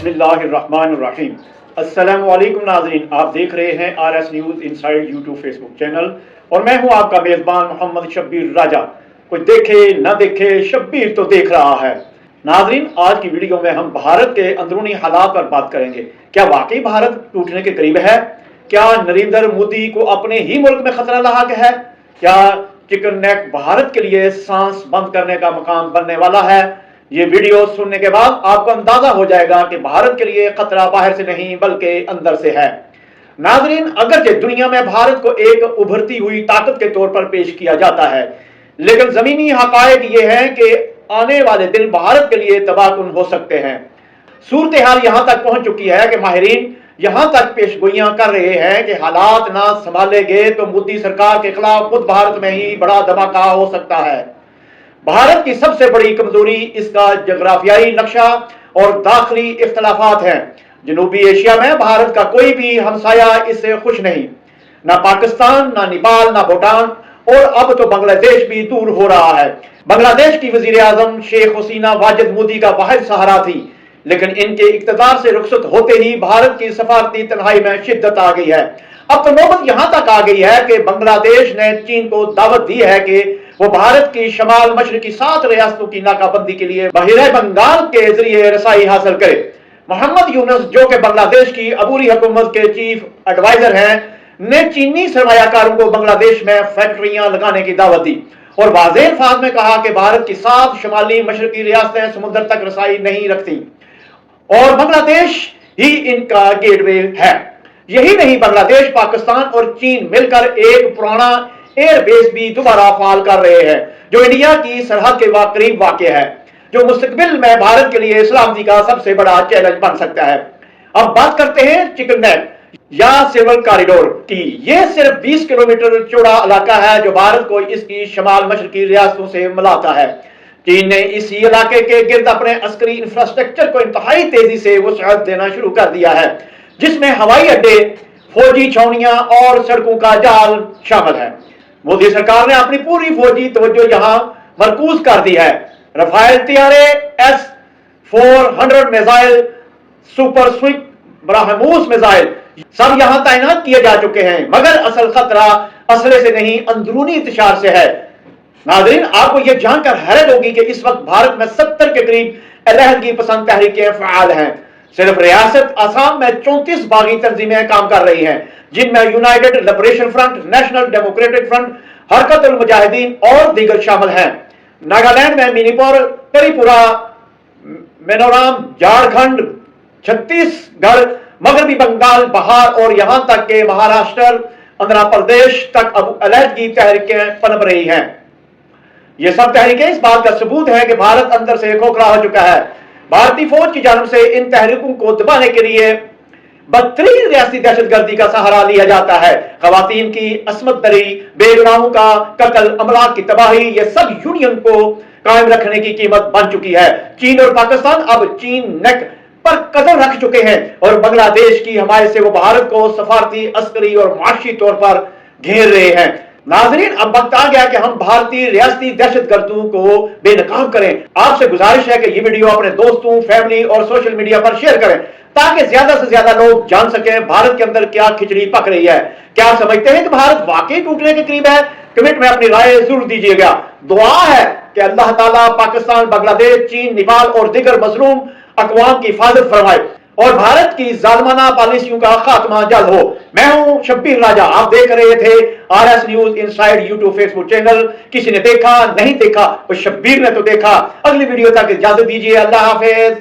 बिस्मिल्लाहिर्रहमानिर्रहीम। अस्सलाम वालेकुम नाज़रीन, आप देख रहे हैं RS news inside YouTube Facebook channel और मैं हूं आपका मेज़बान मोहम्मद शब्बीर राजा। कोई देखे ना देखे, शब्बीर तो देख रहा है। नाज़रीन, आज की वीडियो में हम भारत के अंदरूनी हालात पर बात करेंगे। क्या वाकई भारत टूटने के करीब है? क्या नरेंद्र मोदी को अपने ही मुल्क में खतरा लाक है? क्या चिकन नेक भारत के लिए सांस बंद करने का मकाम बनने वाला है? ये वीडियो सुनने के बाद आपको अंदाजा हो जाएगा कि भारत के लिए खतरा बाहर से नहीं बल्कि अंदर से है। नाज़रीन, अगरचे दुनिया में भारत को एक उभरती हुई ताकत के तौर पर पेश किया जाता है, लेकिन जमीनी हकायक ये है कि आने वाले दिन भारत के लिए तबाहकुन हो सकते हैं। सूरत हाल यहां तक पहुंच चुकी है कि माहिरीन यहां तक पेशगोइयां कर रहे हैं कि हालात ना संभाले गए तो मोदी सरकार के खिलाफ खुद भारत में ही बड़ा धमाका हो सकता है। भारत की सबसे बड़ी कमजोरी इसका जगराफियाई नक्शा और दाखिली इख्तलाफात हैं। जनूबी एशिया में भारत का कोई भी हमसाया इससे खुश नहीं, ना पाकिस्तान, ना नेपाल, ना भूटान, और अब तो बांग्लादेश भी दूर हो रहा है। बांग्लादेश की वजीर आजम शेख हसीना वाजिद मोदी का वाहिद सहारा थी, लेकिन इनके इख्तिदार से रुखसत होते ही भारत की सफारती तन्हाई में शिद्दत आ गई है। अब तो नौबत यहां तक आ गई है कि बांग्लादेश ने चीन को दावत दी है कि वो भारत की शमाल मशरकी 7 रियासतों की नाकाबंदी के लिए बहिरे बंगाल के जरिए रसाई हासिल करे। मोहम्मद यूनुस, जो कि बांग्लादेश की अबूरी हुकूमत के चीफ एडवाइजर हैं, ने चीनी सरमायाकारों को बांग्लादेश में फैक्ट्रियां लगाने की दावत दी और वाज़ेह अल्फाज में कहा कि भारत की 7 शमाली मशरकी रियासतें समुद्र तक रसाई नहीं रखती और बांग्लादेश ही इनका गेटवे है। यही नहीं, बांग्लादेश, पाकिस्तान और चीन मिलकर एक पुराना एयरबेस भी दोबारा फाल कर रहे हैं, जो इंडिया की सरहद के करीब वाक़ है, जो मुस्तकबिल में भारत के लिए सलामती का सबसे बड़ा चैलेंज बन सकता है। अब बात करते हैं चिकन नेक या सिल्वर कॉरिडोर की। यह सिर्फ 20 किलोमीटर चौड़ा इलाका है जो भारत को इसकी शमाल मशरकी रियासतों से मिलाता है। चीन ने इसी इलाके के गिर्द अपने अस्करी इंफ्रास्ट्रक्चर को इंतहाई तेजी से वसअत देना शुरू कर दिया है, जिसमें हवाई अड्डे, फौजी छावनियां और सड़कों का जाल शामिल है। मोदी सरकार ने अपनी पूरी फौजी तवज्जो यहां मरकूज कर दी है। रफाल तैयारे, S-400 missile, supersonic BrahMos missile सब यहां तैनात किए जा चुके हैं, मगर असल खतरा असले से नहीं, अंदरूनी इंतशार से है। नाज़रीन, आपको यह जानकर हैरत होगी कि इस वक्त भारत में 70 के करीब अलहदगी पसंद तहरीकें फ़आल हैं। सिर्फ रियासत आसाम में 34 बागी तंजीमें काम कर रही हैं, जिनमें United liberation front, national democratic front, हरकत मुजाहिदीन और दीगर शामिल हैं। नागालैंड में मणिपुर, त्रिपुरा, मिजोरम, झारखंड, छत्तीसगढ़, मगरबी बंगाल, बिहार और यहां तक के महाराष्ट्र, आंध्र प्रदेश तक अब अलहदगी तहरीकें पनप रही हैं। ये सब तहरीकें इस बात का सबूत है कि भारत अंदर से खोखला हो चुका है। भारतीय फौज की जानब से इन तहरीकों को दबाने के लिए बदतरीन रियासती दहशतगर्दी का सहारा लिया जाता है। खवातीन की असमत दरी, बेगुनाहों का कत्ल, अमलाक की तबाही, ये सब यूनियन को कायम रखने की कीमत बन चुकी है। चीन और पाकिस्तान अब चीन नेक पर कदम रख चुके हैं और बांग्लादेश की हमायत से वो भारत को सफारती, अस्करी और माशी तौर पर घेर रहे हैं। नाज़रीन, अब वक्त आ गया कि हम भारतीय रियासती दहशतगर्दों को बेनकाब करें। आपसे गुजारिश है कि ये वीडियो अपने दोस्तों, फैमिली और सोशल मीडिया पर शेयर करें, ताकि ज्यादा से ज्यादा लोग जान सकें भारत के अंदर क्या खिचड़ी पक रही है। क्या आप समझते हैं कि भारत वाकई टूटने के करीब है? कमेंट में अपनी राय जरूर दीजिएगा। दुआ है कि अल्लाह ताला पाकिस्तान, बांग्लादेश, चीन, नेपाल और दीगर मजलूम अक़वाम की हिफाजत फरमाए और भारत की जालिमाना पॉलिसियों का खात्मा जल्द हो। मैं हूं शब्बीर राजा, आप देख रहे थे RS news inside YouTube Facebook channel. किसी ने देखा, नहीं देखा, और शब्बीर ने तो देखा। अगली वीडियो तक इजाजत दीजिए। अल्लाह हाफिज।